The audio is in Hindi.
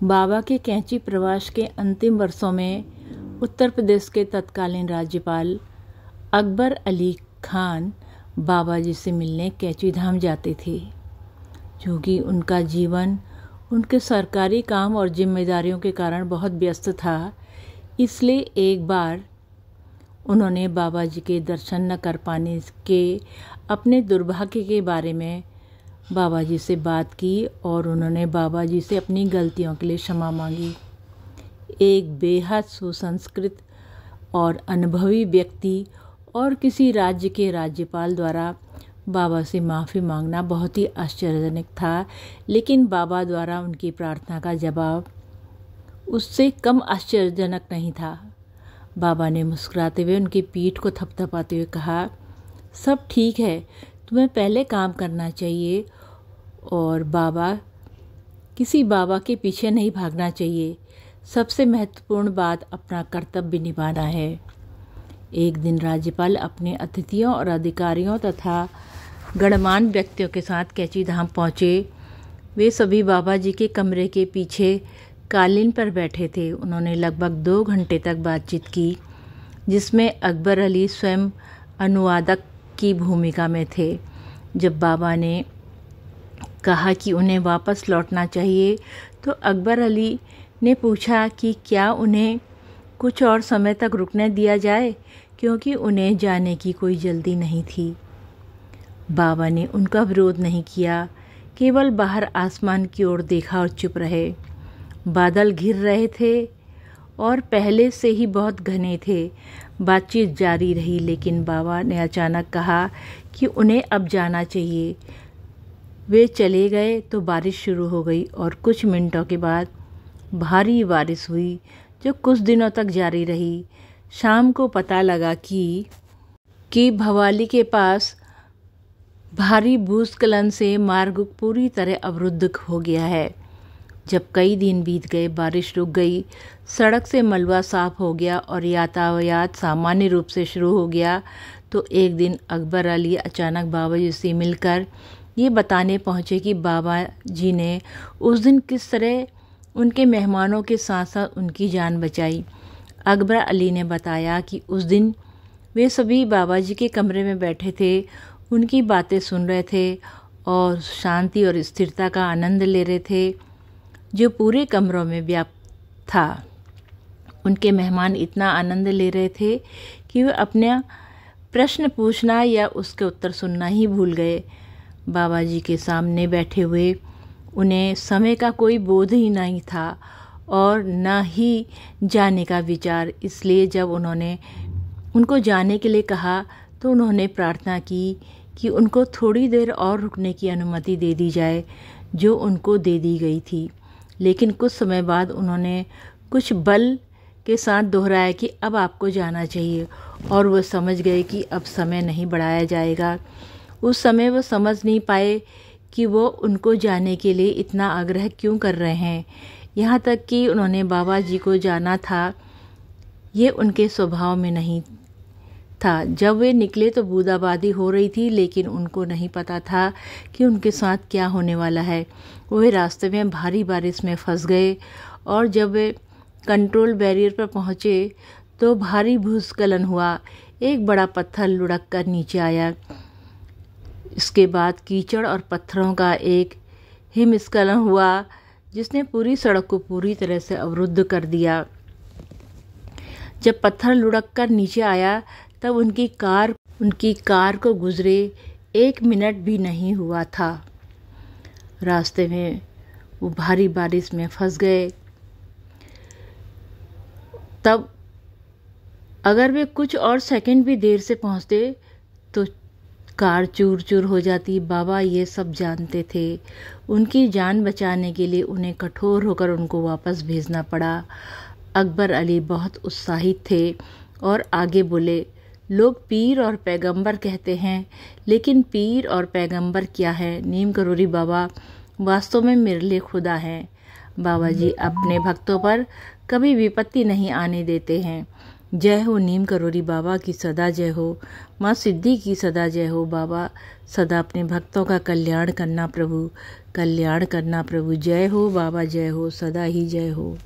बाबा के कैंची प्रवास के अंतिम वर्षों में उत्तर प्रदेश के तत्कालीन राज्यपाल अकबर अली खान बाबा जी से मिलने कैंची धाम जाते थे, क्योंकि उनका जीवन उनके सरकारी काम और जिम्मेदारियों के कारण बहुत व्यस्त था। इसलिए एक बार उन्होंने बाबा जी के दर्शन न कर पाने के अपने दुर्भाग्य के बारे में बाबा जी से बात की और उन्होंने बाबा जी से अपनी गलतियों के लिए क्षमा मांगी। एक बेहद सुसंस्कृत और अनुभवी व्यक्ति और किसी राज्य के राज्यपाल द्वारा बाबा से माफ़ी मांगना बहुत ही आश्चर्यजनक था, लेकिन बाबा द्वारा उनकी प्रार्थना का जवाब उससे कम आश्चर्यजनक नहीं था। बाबा ने मुस्कुराते हुए उनकी पीठ को थपथपाते हुए कहा, सब ठीक है, तुम्हें पहले काम करना चाहिए और किसी बाबा के पीछे नहीं भागना चाहिए। सबसे महत्वपूर्ण बात अपना कर्तव्य निभाना है। एक दिन राज्यपाल अपने अतिथियों और अधिकारियों तथा गणमान्य व्यक्तियों के साथ कैंची धाम पहुँचे। वे सभी बाबा जी के कमरे के पीछे कालीन पर बैठे थे। उन्होंने लगभग 2 घंटे तक बातचीत की, जिसमें अकबर अली स्वयं अनुवादक की भूमिका में थे। जब बाबा ने कहा कि उन्हें वापस लौटना चाहिए, तो अकबर अली ने पूछा कि क्या उन्हें कुछ और समय तक रुकने दिया जाए, क्योंकि उन्हें जाने की कोई जल्दी नहीं थी। बाबा ने उनका विरोध नहीं किया, केवल बाहर आसमान की ओर देखा और चुप रहे। बादल घिर रहे थे और पहले से ही बहुत घने थे। बातचीत जारी रही, लेकिन बाबा ने अचानक कहा कि उन्हें अब जाना चाहिए। वे चले गए तो बारिश शुरू हो गई और कुछ मिनटों के बाद भारी बारिश हुई, जो कुछ दिनों तक जारी रही। शाम को पता लगा कि भवाली के पास भारी भूस्खलन से मार्ग पूरी तरह अवरुद्ध हो गया है। जब कई दिन बीत गए, बारिश रुक गई, सड़क से मलबा साफ हो गया और यातायात सामान्य रूप से शुरू हो गया, तो एक दिन अकबर अली अचानक बाबा जी से मिलकर ये बताने पहुँचे कि बाबा जी ने उस दिन किस तरह उनके मेहमानों के साथ साथ उनकी जान बचाई। अकबर अली ने बताया कि उस दिन वे सभी बाबा जी के कमरे में बैठे थे, उनकी बातें सुन रहे थे और शांति और स्थिरता का आनंद ले रहे थे, जो पूरे कमरों में व्याप्त था। उनके मेहमान इतना आनंद ले रहे थे कि वे अपना प्रश्न पूछना या उसके उत्तर सुनना ही भूल गए। बाबा जी के सामने बैठे हुए उन्हें समय का कोई बोध ही नहीं था और न ही जाने का विचार। इसलिए जब उन्होंने उनको जाने के लिए कहा, तो उन्होंने प्रार्थना की कि उनको थोड़ी देर और रुकने की अनुमति दे दी जाए, जो उनको दे दी गई थी। लेकिन कुछ समय बाद उन्होंने कुछ बल के साथ दोहराया कि अब आपको जाना चाहिए, और वो समझ गए कि अब समय नहीं बढ़ाया जाएगा। उस समय वो समझ नहीं पाए कि वो उनको जाने के लिए इतना आग्रह क्यों कर रहे हैं। यहाँ तक कि उन्होंने बाबा जी को जाना था, ये उनके स्वभाव में नहीं था। जब वे निकले तो बूंदाबांदी हो रही थी, लेकिन उनको नहीं पता था कि उनके साथ क्या होने वाला है। वे रास्ते में भारी बारिश में फंस गए और जब वे कंट्रोल बैरियर पर पहुँचे तो भारी भूस्खलन हुआ। एक बड़ा पत्थर लुढ़क कर नीचे आया। इसके बाद कीचड़ और पत्थरों का एक हिमस्खलन हुआ, जिसने पूरी सड़क को पूरी तरह से अवरुद्ध कर दिया। जब पत्थर लुढ़क कर नीचे आया, तब उनकी कार को गुजरे 1 मिनट भी नहीं हुआ था। रास्ते में वो भारी बारिश में फंस गए। तब अगर वे कुछ और सेकंड भी देर से पहुंचते तो कार चूर चूर हो जाती। बाबा ये सब जानते थे। उनकी जान बचाने के लिए उन्हें कठोर होकर उनको वापस भेजना पड़ा। अकबर अली बहुत उत्साहित थे और आगे बोले, लोग पीर और पैगंबर कहते हैं, लेकिन पीर और पैगंबर क्या है? नीम करोली बाबा वास्तव में मेरे लिए खुदा हैं। बाबा जी अपने भक्तों पर कभी विपत्ति नहीं आने देते हैं। जय हो नीम करोली बाबा की सदा जय हो। माँ सिद्धि की सदा जय हो। बाबा सदा अपने भक्तों का कल्याण करना प्रभु। कल्याण करना प्रभु। जय हो बाबा, जय हो, सदा ही जय हो।